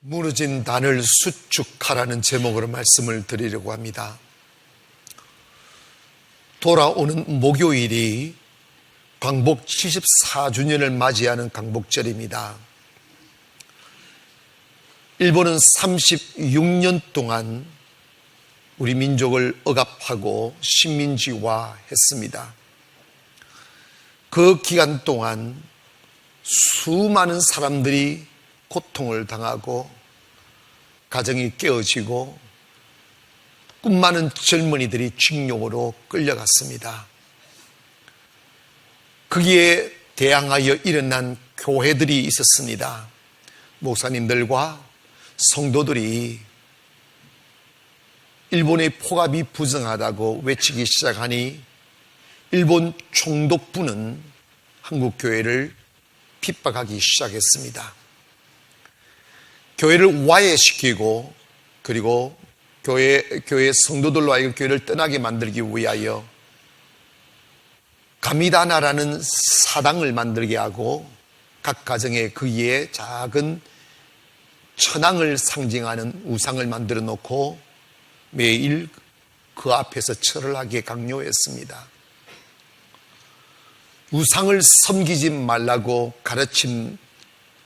무너진 단을 수축하라는 제목으로 말씀을 드리려고 합니다. 돌아오는 목요일이 광복 74주년을 맞이하는 광복절입니다. 일본은 36년 동안 우리 민족을 억압하고 식민지화했습니다. 그 기간 동안 수많은 사람들이 고통을 당하고 가정이 깨어지고 꿈 많은 젊은이들이 징용으로 끌려갔습니다. 거기에 대항하여 일어난 교회들이 있었습니다. 목사님들과 성도들이 일본의 폭압이 부정하다고 외치기 시작하니 일본 총독부는 한국교회를 핍박하기 시작했습니다. 교회를 와해시키고 그리고 교회 성도들로 하여금 교회를 떠나게 만들기 위하여 가미다나라는 사당을 만들게 하고 각 가정에 거기에 작은 천황을 상징하는 우상을 만들어 놓고 매일 그 앞에서 절을 하게 강요했습니다. 우상을 섬기지 말라고 가르친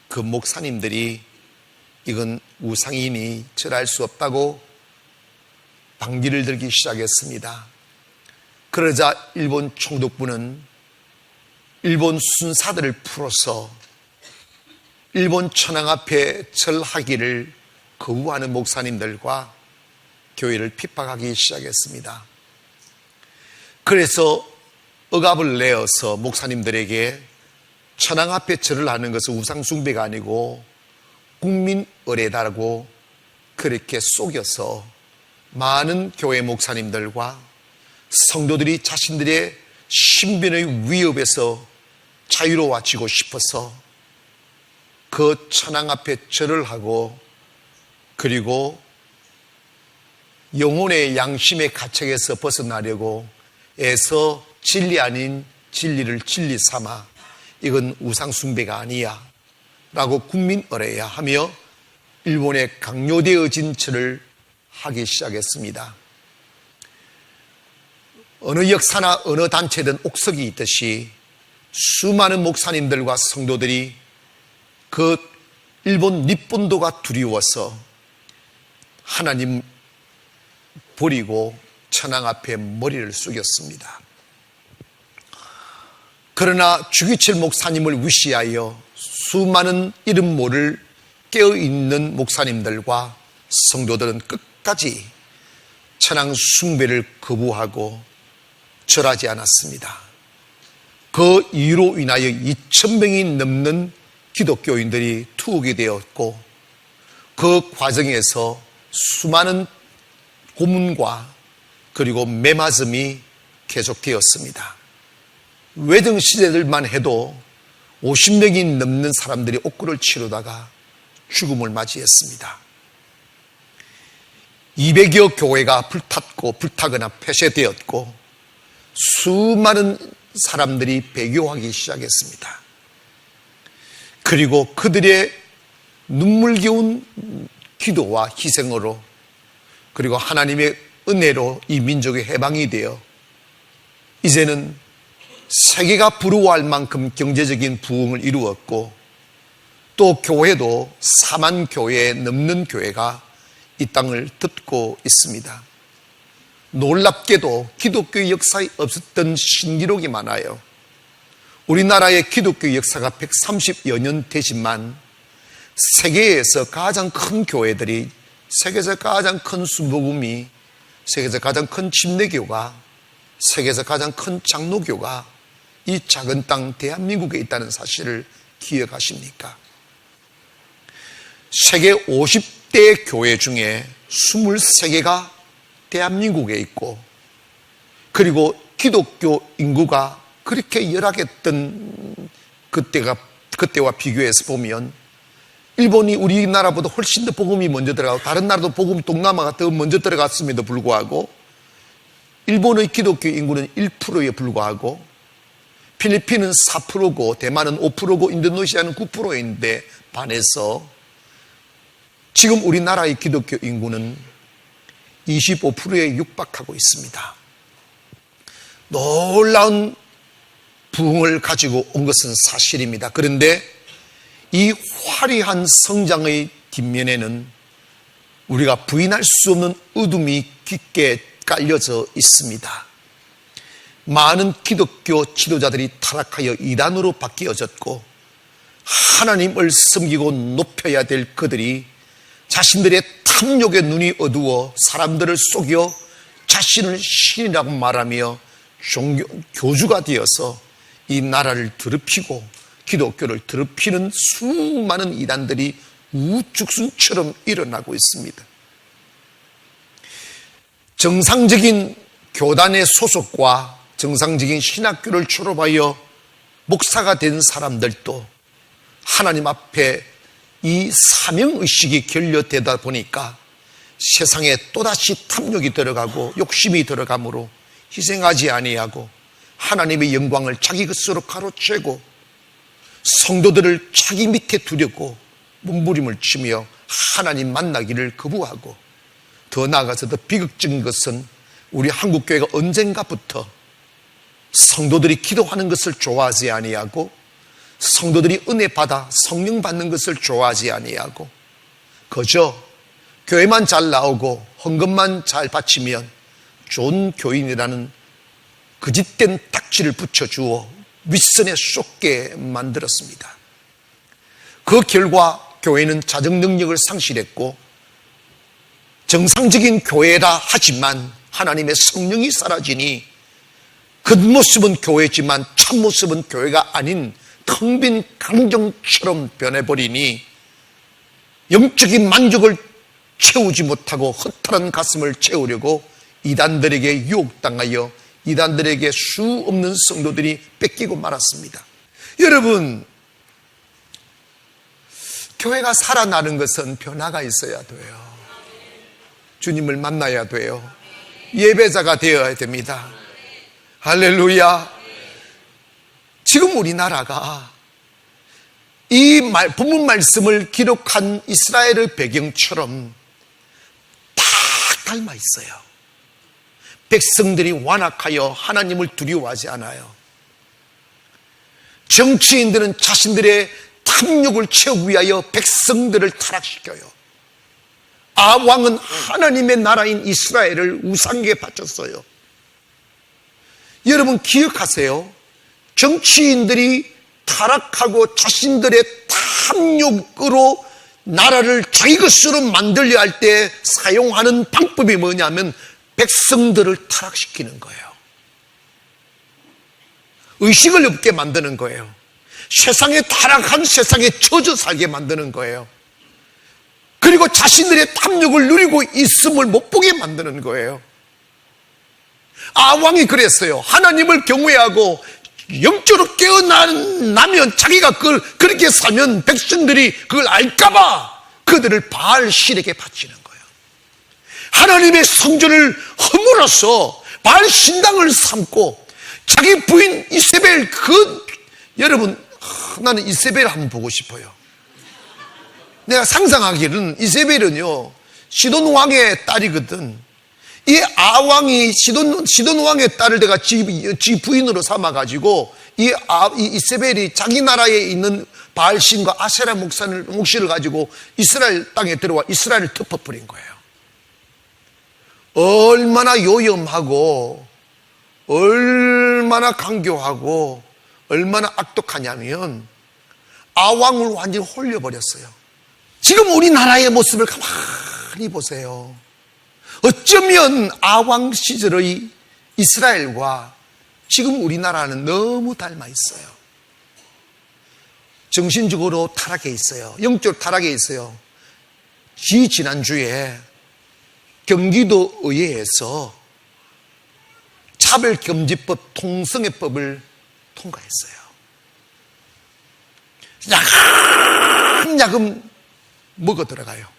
그 목사님들이 이건 우상이니 절할 수 없다고 방귀를 들기 시작했습니다. 그러자 일본 총독부는 일본 순사들을 풀어서 일본 천황 앞에 절하기를 거부하는 목사님들과 교회를 핍박하기 시작했습니다. 그래서 억압을 내어서 목사님들에게 천황 앞에 절을 하는 것은 우상 숭배가 아니고 국민 의례다라고 그렇게 속여서 많은 교회 목사님들과 성도들이 자신들의 신변의 위협에서 자유로워지고 싶어서 그 천황 앞에 절을 하고 그리고 영혼의 양심의 가책에서 벗어나려고 애써 진리 아닌 진리를 진리 삼아 이건 우상 숭배가 아니야 라고 국민 의례야 하며 일본에 강요되어진 절을 하기 시작했습니다. 어느 역사나 어느 단체든 옥석이 있듯이 수많은 목사님들과 성도들이 그 일본 립본도가 두려워서 하나님 버리고 천황 앞에 머리를 숙였습니다. 그러나 주기철 목사님을 위시하여 수많은 이름 모를 깨어있는 목사님들과 성도들은 끝까지 천황 숭배를 거부하고 절하지 않았습니다. 그 이유로 인하여 2,000명이 넘는 기독교인들이 투옥이 되었고 그 과정에서 수많은 고문과 그리고 매맞음이 계속되었습니다. 외정 시대들만 해도 50명이 넘는 사람들이 옥구를 치르다가 죽음을 맞이했습니다. 200여 교회가 불탔고 불타거나 폐쇄되었고 수많은 사람들이 배교하기 시작했습니다. 그리고 그들의 눈물겨운 기도와 희생으로 그리고 하나님의 은혜로 이 민족의 해방이 되어 이제는 세계가 부러워할 만큼 경제적인 부흥을 이루었고 또 교회도 4만 교회에 넘는 교회가 이 땅을 덮고 있습니다. 놀랍게도 기독교 역사에 없었던 신기록이 많아요. 우리나라의 기독교 역사가 130여 년 되지만 세계에서 가장 큰 교회들이 세계에서 가장 큰 순복음이 세계에서 가장 큰 침례교가 세계에서 가장 큰 장로교가 이 작은 땅 대한민국에 있다는 사실을 기억하십니까? 세계 50대 교회 중에 23개가 대한민국에 있고 그리고 기독교 인구가 그렇게 열악했던 그때와 비교해서 보면 일본이 우리나라보다 훨씬 더 복음이 먼저 들어가고 다른 나라도 복음 동남아가 더 먼저 들어갔음에도 불구하고 일본의 기독교 인구는 1%에 불과하고 필리핀은 4%고 대만은 5%고 인도네시아는 9%인데 반해서 지금 우리나라의 기독교 인구는 25%에 육박하고 있습니다. 놀라운 부흥을 가지고 온 것은 사실입니다. 그런데 이 화려한 성장의 뒷면에는 우리가 부인할 수 없는 어둠이 깊게 깔려져 있습니다. 많은 기독교 지도자들이 타락하여 이단으로 바뀌어졌고, 하나님을 섬기고 높여야 될 그들이 자신들의 탐욕의 눈이 어두워 사람들을 속여 자신을 신이라고 말하며 교주가 되어서 이 나라를 더럽히고 기독교를 더럽히는 수많은 이단들이 우죽순처럼 일어나고 있습니다. 정상적인 교단의 소속과 정상적인 신학교를 졸업하여 목사가 된 사람들도 하나님 앞에 이 사명의식이 결여되다 보니까 세상에 또다시 탐욕이 들어가고 욕심이 들어가므로 희생하지 아니하고 하나님의 영광을 자기 것으로 가로채고 성도들을 자기 밑에 두려고 몸부림을 치며 하나님 만나기를 거부하고, 더 나아가서 더 비극적인 것은 우리 한국교회가 언젠가부터 성도들이 기도하는 것을 좋아하지 아니하고 성도들이 은혜 받아 성령 받는 것을 좋아하지 아니하고 그저 교회만 잘 나오고 헌금만 잘 바치면 좋은 교인이라는 거짓된 딱지를 붙여주어 윗선에 쏟게 만들었습니다. 그 결과 교회는 자정 능력을 상실했고, 정상적인 교회라 하지만 하나님의 성령이 사라지니 겉모습은 교회지만 참모습은 교회가 아닌 텅 빈 강정처럼 변해버리니 영적인 만족을 채우지 못하고 허탈한 가슴을 채우려고 이단들에게 유혹당하여 이단들에게 수 없는 성도들이 뺏기고 말았습니다. 여러분, 교회가 살아나는 것은 변화가 있어야 돼요. 주님을 만나야 돼요. 예배자가 되어야 됩니다. 할렐루야. 지금 우리나라가 이 본문 말씀을 기록한 이스라엘의 배경처럼 딱 닮아 있어요. 백성들이 완악하여 하나님을 두려워하지 않아요. 정치인들은 자신들의 탐욕을 채우기 위하여 백성들을 타락시켜요. 아왕은 하나님의 나라인 이스라엘을 우상에게 바쳤어요. 여러분 기억하세요. 정치인들이 타락하고 자신들의 탐욕으로 나라를 자기 것으로 만들려 할 때 사용하는 방법이 뭐냐면 백성들을 타락시키는 거예요. 의식을 없게 만드는 거예요. 세상에 타락한 세상에 젖어 살게 만드는 거예요. 그리고 자신들의 탐욕을 누리고 있음을 못 보게 만드는 거예요. 아왕이 그랬어요. 하나님을 경외하고 영적으로 깨어나면 자기가 그걸 그렇게 살면 백성들이 그걸 알까봐 그들을 바알 신에게 바치는 거예요. 하나님의 성전을 허물어서 바알 신당을 삼고 자기 부인 이세벨 여러분 나는 이세벨 한번 보고 싶어요. 내가 상상하기로는 이세벨은요 시돈 왕의 딸이거든. 이 아왕이 시돈 왕의 딸을 내가 지 부인으로 삼아가지고 이 이세벨이 자기 나라에 있는 바알신과 아세라 몫을 가지고 이스라엘 땅에 들어와 이스라엘을 덮어버린 거예요. 얼마나 요염하고 얼마나 강교하고 얼마나 악독하냐면 아왕을 완전히 홀려버렸어요. 지금 우리나라의 모습을 가만히 보세요. 어쩌면 아왕 시절의 이스라엘과 지금 우리나라는 너무 닮아 있어요. 정신적으로 타락해 있어요. 영적으로 타락해 있어요. 지난주에 경기도 의회에서 차별금지법 통성애법을 통과했어요. 야금야금 먹어 들어가요.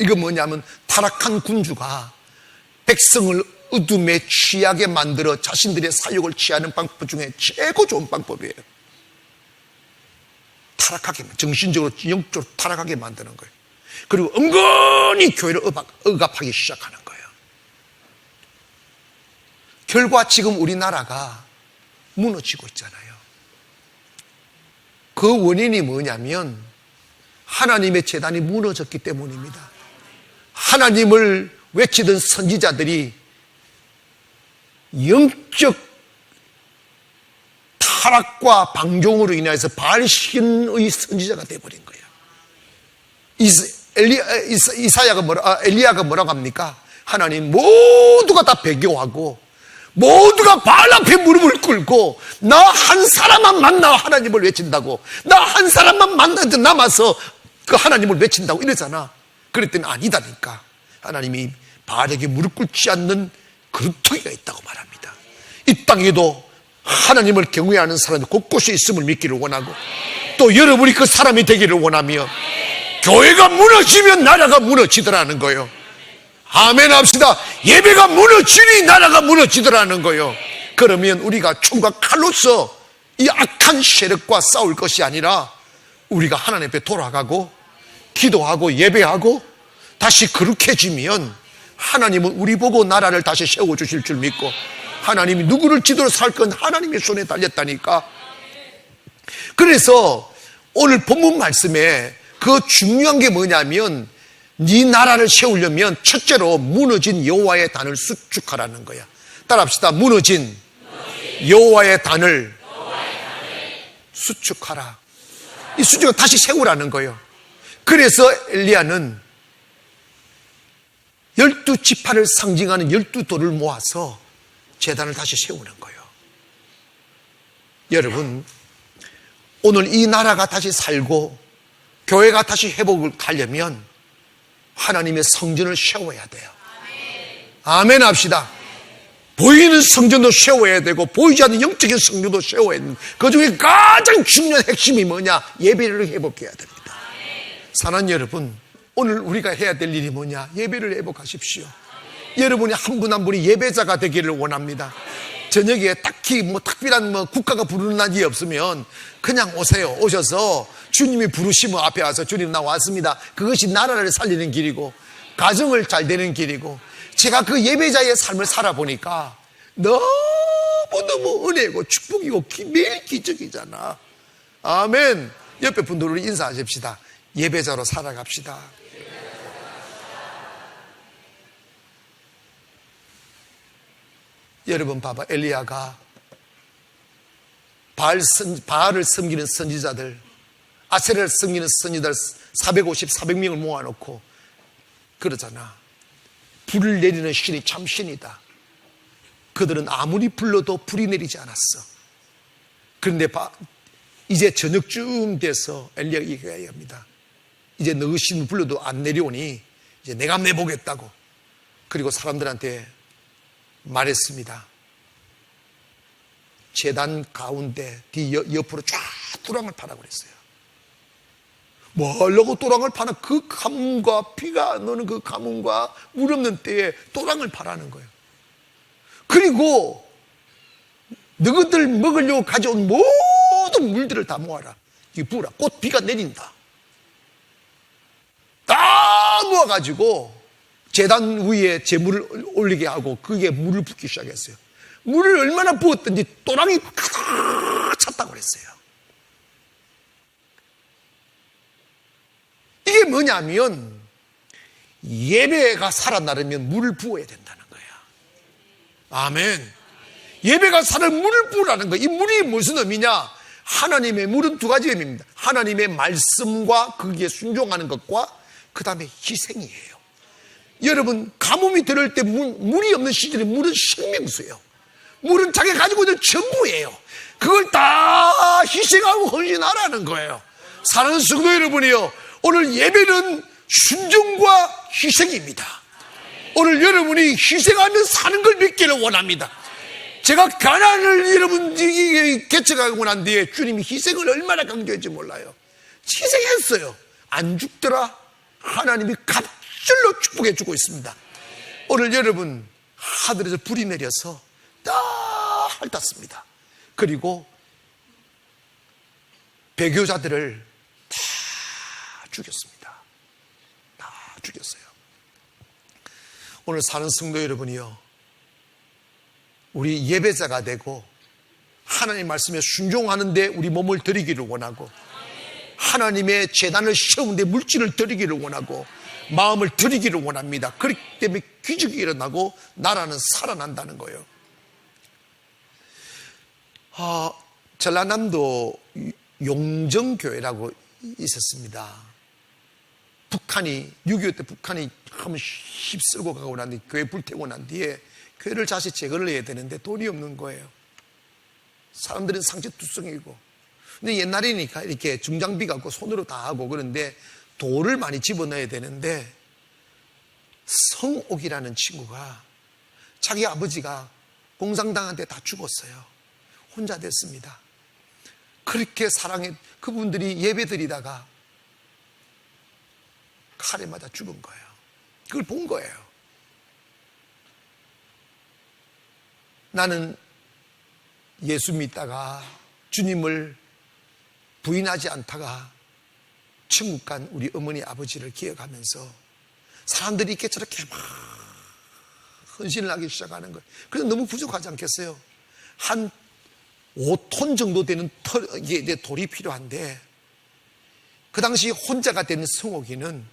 이거 뭐냐면 타락한 군주가 백성을 어둠에 취하게 만들어 자신들의 사욕을 취하는 방법 중에 최고 좋은 방법이에요. 타락하게, 정신적으로 영적으로 타락하게 만드는 거예요. 그리고 은근히 교회를 억압하기 시작하는 거예요. 결과 지금 우리나라가 무너지고 있잖아요. 그 원인이 뭐냐면 하나님의 제단이 무너졌기 때문입니다. 하나님을 외치던 선지자들이 영적 타락과 방종으로 인해서 바알신의 선지자가 되어버린 거예요. 엘리야가 뭐라고 합니까? 하나님, 모두가 다 배교하고 모두가 바알 앞에 무릎을 꿇고 나 한 사람만 만나 하나님을 외친다고, 나 한 사람만 만나도 남아서 그 하나님을 외친다고 이러잖아. 그랬더니 아니다니까. 하나님이 바알에게 무릎 꿇지 않는 그루터기가 있다고 말합니다. 이 땅에도 하나님을 경외하는 사람이 곳곳에 있음을 믿기를 원하고, 또 여러분이 그 사람이 되기를 원하며, 교회가 무너지면 나라가 무너지더라는 거예요. 아멘 합시다. 예배가 무너지니 나라가 무너지더라는 거예요. 그러면 우리가 총과 칼로서 이 악한 세력과 싸울 것이 아니라 우리가 하나님 앞에 돌아가고 기도하고 예배하고 다시 거룩해지면 하나님은 우리 보고 나라를 다시 세워주실 줄 믿고, 하나님이 누구를 지도로 살 건 하나님의 손에 달렸다니까. 그래서 오늘 본문 말씀에 그 중요한 게 뭐냐면, 네 나라를 세우려면 첫째로 무너진 여호와의 단을 수축하라는 거야. 따라합시다. 무너진 여호와의 단을 수축하라. 이 수축을 다시 세우라는 거예요. 그래서 엘리야는 12지파를 상징하는 12돌을 모아서 제단을 다시 세우는 거예요. 여러분, 오늘 이 나라가 다시 살고 교회가 다시 회복을 가려면 하나님의 성전을 세워야 돼요. 아멘 합시다. 보이는 성전도 세워야 되고 보이지 않는 영적인 성전도 세워야 됩니다. 그 중에 가장 중요한 핵심이 뭐냐? 예배를 회복해야 됩니다. 사랑하는 여러분, 오늘 우리가 해야 될 일이 뭐냐? 예배를 회복하십시오. 여러분이 한 분 한 분이 예배자가 되기를 원합니다. 저녁에 딱히 특별한 국가가 부르는 날이 없으면 그냥 오세요. 오셔서 주님이 부르시면 앞에 와서 주님 나 왔습니다. 그것이 나라를 살리는 길이고 가정을 잘 되는 길이고, 제가 그 예배자의 삶을 살아보니까 너무너무 은혜고 축복이고 매일 기적이잖아. 아멘. 옆에 분들을 인사하십시다. 예배자로 살아갑시다. 여러분 봐봐. 엘리야가 바알을 섬기는 선지자들, 아세라를 섬기는 선지자들 450명을 모아놓고 그러잖아. 불을 내리는 신이 참 신이다. 그들은 아무리 불러도 불이 내리지 않았어. 그런데 이제 저녁쯤 돼서 엘리야가 얘기합니다. 이제 너희 신 불러도 안 내려오니 이제 내가 내보겠다고. 그리고 사람들한테 말했습니다. 제단 가운데 뒤 옆으로 쫙 또랑을 파라고 그랬어요. 뭐 하려고 또랑을 파나? 그 가뭄과 비가 너는 그 가뭄과 물 없는 때에 또랑을 파라는 거예요. 그리고 너희들 먹으려고 가져온 모든 물들을 다 모아라. 이게 부으라. 곧 비가 내린다. 다 모아가지고 제단 위에 제물을 올리게 하고 그게 물을 붓기 시작했어요. 물을 얼마나 부었든지 또랑이 가득 찼다고 그랬어요. 이게 뭐냐면 예배가 살아나려면 물을 부어야 된다는 거야. 아멘. 예배가 살아나면 물을 부으라는 거야. 이 물이 무슨 의미냐? 하나님의 물은 두 가지 의미입니다. 하나님의 말씀과 거기에 순종하는 것과 그 다음에 희생이에요. 여러분, 가뭄이 들을 때 물이 없는 시절에 물은 생명수예요. 물은 자기가 가지고 있는 전부예요. 그걸 다 희생하고 헌신하라는 거예요. 사랑하는 성도 여러분이요, 오늘 예배는 순종과 희생입니다. 오늘 여러분이 희생하며 사는 걸 믿기를 원합니다. 제가 가난을 여러분이 개척하고 난 뒤에 주님이 희생을 얼마나 강조했지 몰라요. 희생했어요. 안 죽더라. 하나님이 갑절로 축복해 주고 있습니다. 오늘 여러분, 하늘에서 불이 내려서 다 핥았습니다. 그리고 배교자들을 다 죽였습니다. 죽였어요. 오늘 사는 성도 여러분이요, 우리 예배자가 되고 하나님 말씀에 순종하는데 우리 몸을 드리기를 원하고, 하나님의 제단을 세우는데 물질을 드리기를 원하고, 마음을 드리기를 원합니다. 그렇기 때문에 기적이 일어나고 나라는 살아난다는 거예요. 전라남도 용정교회라고 있었습니다. 북한이 6.25 때 북한이 한번 휩쓸고 가고 난 뒤에, 교회 불태우고 난 뒤에 교회를 다시 재건을 해야 되는데 돈이 없는 거예요. 사람들은 상처투성이고, 근데 옛날이니까 이렇게 중장비 갖고 손으로 다 하고 그런데 돌을 많이 집어넣어야 되는데, 성옥이라는 친구가 자기 아버지가 공산당한테 다 죽었어요. 혼자 됐습니다. 그렇게 사랑해, 그분들이 예배 드리다가 칼에 맞아 죽은 거예요. 그걸 본 거예요. 나는 예수 믿다가 주님을 부인하지 않다가 천국 간 우리 어머니 아버지를 기억하면서 사람들이 이렇게 저렇게 막 헌신을 하기 시작하는 거예요. 그래서 너무 부족하지 않겠어요? 한 5톤 정도 되는 이게 돌이 필요한데, 그 당시 혼자가 된 성옥이는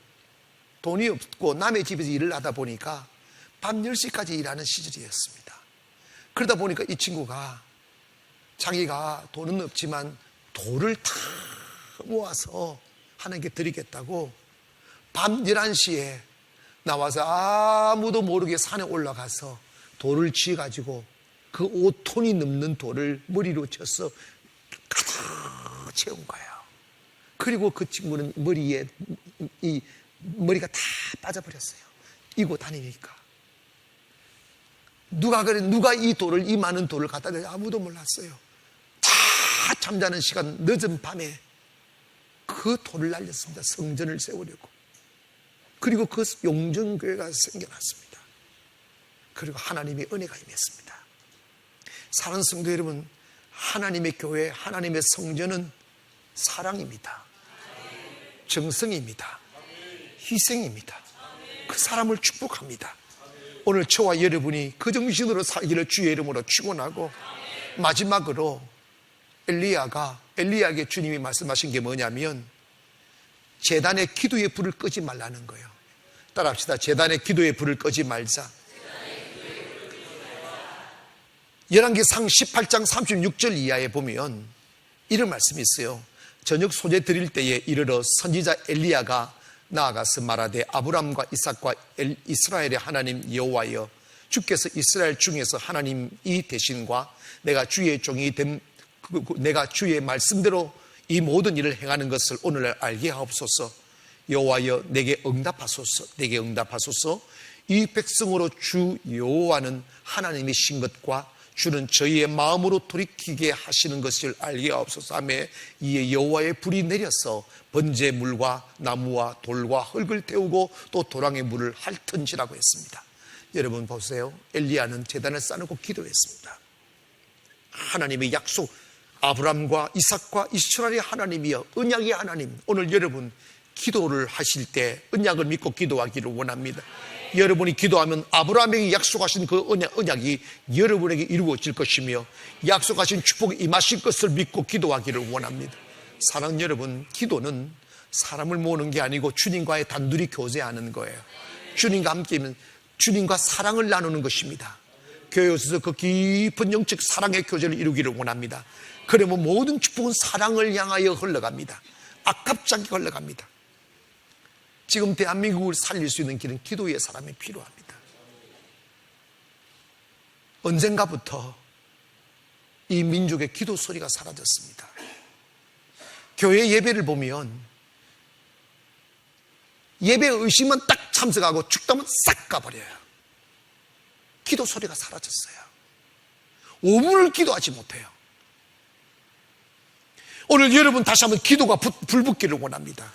돈이 없고 남의 집에서 일을 하다 보니까 밤 10시까지 일하는 시절이었습니다. 그러다 보니까 이 친구가 자기가 돈은 없지만 돌을 다 모아서 하나님께 드리겠다고 밤 11시에 나와서 아무도 모르게 산에 올라가서 돌을 쥐어가지고 그 5톤이 넘는 돌을 머리로 쳐서 가득 채운 거예요. 그리고 그 친구는 머리에 머리가 다 빠져버렸어요. 이고 다니니까. 누가 이 돌을, 이 많은 돌을 갖다 대는지 아무도 몰랐어요. 다 잠자는 시간, 늦은 밤에 그 돌을 날렸습니다. 성전을 세우려고. 그리고 그 용정교회가 생겨났습니다. 그리고 하나님의 은혜가 임했습니다. 사랑하는 성도 여러분, 하나님의 교회, 하나님의 성전은 사랑입니다. 정성입니다. 희생입니다. 그 사람을 축복합니다. 오늘 저와 여러분이 그 정신으로 살기를 주의 이름으로 축원하고, 마지막으로 엘리야에게 주님이 말씀하신 게 뭐냐면 제단의 기도의 불을 끄지 말라는 거예요. 따라합시다. 제단의 기도의 불을 끄지 말자. 열왕기상 18장 36절 이하에 보면 이런 말씀이 있어요. 저녁 소재 드릴 때에 이르러 선지자 엘리야가 나아가서 말하되, 아브람과 이삭과 이스라엘의 하나님 여호와여, 주께서 이스라엘 중에서 하나님이 되신과 내가 주의 종이 된 내가 주의 말씀대로 이 모든 일을 행하는 것을 오늘날 알게 하옵소서. 여호와여, 내게 응답하소서. 내게 응답하소서. 이 백성으로 주 여호와는 하나님이신 것과 주는 저희의 마음으로 돌이키게 하시는 것을 알게 하옵소서 하며, 이에 여호와의 불이 내려서 번제물과 나무와 돌과 흙을 태우고 또 도랑의 물을 핥은지라고 했습니다. 여러분 보세요. 엘리야는 제단을 쌓고 기도했습니다. 하나님의 약속, 아브람과 이삭과 이스라엘의 하나님이여, 언약의 하나님, 오늘 여러분 기도를 하실 때 언약을 믿고 기도하기를 원합니다. 여러분이 기도하면 아브라함에게 약속하신 그 언약이 여러분에게 이루어질 것이며 약속하신 축복이 임하실 것을 믿고 기도하기를 원합니다. 사랑하는 여러분, 기도는 사람을 모으는 게 아니고 주님과의 단둘이 교제하는 거예요. 주님과 함께면 주님과 사랑을 나누는 것입니다. 교회에서 그 깊은 영적 사랑의 교제를 이루기를 원합니다. 그러면 모든 축복은 사랑을 향하여 흘러갑니다. 아깝지 않게 흘러갑니다. 지금 대한민국을 살릴 수 있는 길은 기도의 사람이 필요합니다. 언젠가부터 이 민족의 기도 소리가 사라졌습니다. 교회 예배를 보면 예배 의식만 딱 참석하고 축도하면 싹 가버려요. 기도 소리가 사라졌어요. 5분을 기도하지 못해요. 오늘 여러분 다시 한번 기도가 불붙기를 원합니다.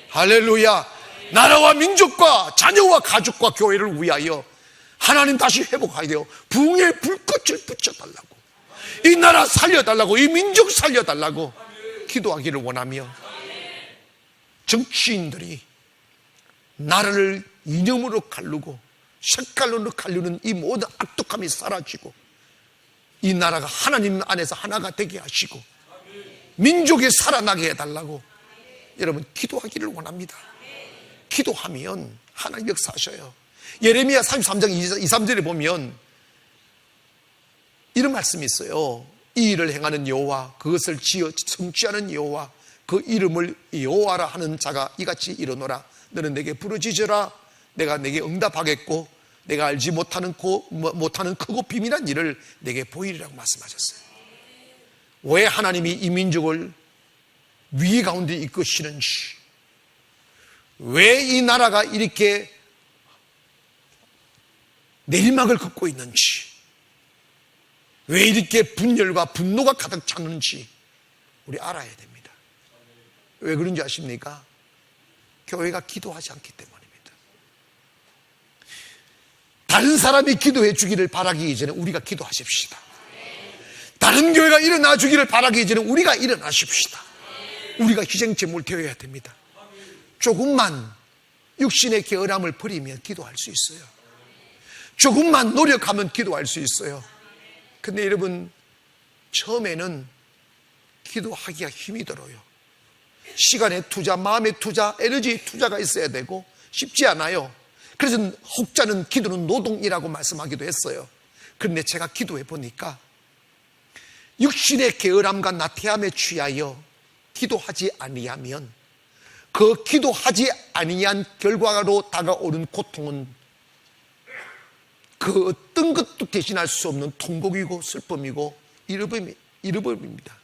할렐루야. 나라와 민족과 자녀와 가족과 교회를 위하여 하나님 다시 회복하게 되어 부흥의 불꽃을 붙여달라고, 이 나라 살려달라고, 이 민족 살려달라고 기도하기를 원하며, 정치인들이 나라를 이념으로 가르고 색깔로 가르는 이 모든 악독함이 사라지고 이 나라가 하나님 안에서 하나가 되게 하시고 민족이 살아나게 해달라고 여러분 기도하기를 원합니다. 기도하면 하나님 역사하셔요. 예레미야 33장 2, 3절에 보면 이런 말씀이 있어요. 이 일을 행하는 여호와, 그것을 지어 성취하는 여호와, 그 이름을 여호와라 하는 자가 이같이 이르노라. 너는 내게 부르짖으라. 내가 내게 응답하겠고 내가 알지 못하는 크고 비밀한 일을 내게 보이리라고 말씀하셨어요. 왜 하나님이 이 민족을 위기 가운데 이끄시는지, 왜 이 나라가 이렇게 내리막을 긋고 있는지, 왜 이렇게 분열과 분노가 가득 찼는지 우리 알아야 됩니다. 왜 그런지 아십니까? 교회가 기도하지 않기 때문입니다. 다른 사람이 기도해 주기를 바라기 이전에 우리가 기도하십시다. 다른 교회가 일어나 주기를 바라기 이전에 우리가 일어나십시다. 우리가 희생제물 되어야 됩니다. 조금만 육신의 게으름을 버리면 기도할 수 있어요. 조금만 노력하면 기도할 수 있어요. 근데 여러분, 처음에는 기도하기가 힘이 들어요. 시간의 투자, 마음의 투자, 에너지의 투자가 있어야 되고 쉽지 않아요. 그래서 혹자는 기도는 노동이라고 말씀하기도 했어요. 그런데 제가 기도해 보니까 육신의 게으름과 나태함에 취하여 기도하지 아니하면 그 기도하지 아니한 결과로 다가오는 고통은 그 어떤 것도 대신할 수 없는 통곡이고 슬픔이고 잃어버립니다.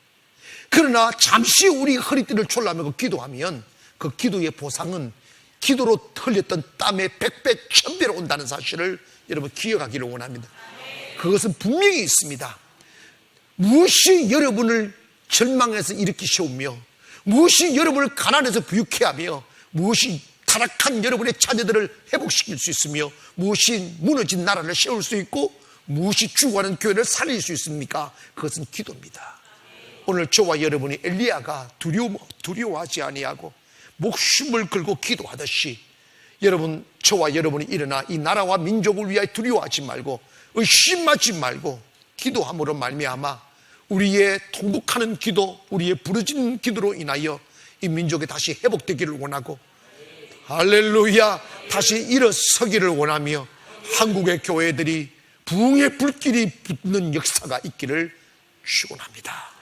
그러나 잠시 우리 허리띠를 졸라매고 기도하면 그 기도의 보상은 기도로 흘렸던 땀의 100배, 1000배로 온다는 사실을 여러분 기억하기를 원합니다. 그것은 분명히 있습니다. 무엇이 여러분을 절망해서 일으키시오며, 무엇이 여러분을 가난해서 부유케 하며, 무엇이 타락한 여러분의 자녀들을 회복시킬 수 있으며, 무엇이 무너진 나라를 세울 수 있고, 무엇이 죽어가는 교회를 살릴 수 있습니까? 그것은 기도입니다. 오늘 저와 여러분이 엘리야가 두려워하지 아니하고 목숨을 걸고 기도하듯이 여러분, 저와 여러분이 일어나 이 나라와 민족을 위하여 두려워하지 말고 의심하지 말고 기도함으로 말미암아 우리의 통곡하는 기도, 우리의 부르짖는 기도로 인하여 이 민족이 다시 회복되기를 원하고, 할렐루야, 다시 일어서기를 원하며 한국의 교회들이 부흥의 불길이 붙는 역사가 있기를 축원합니다.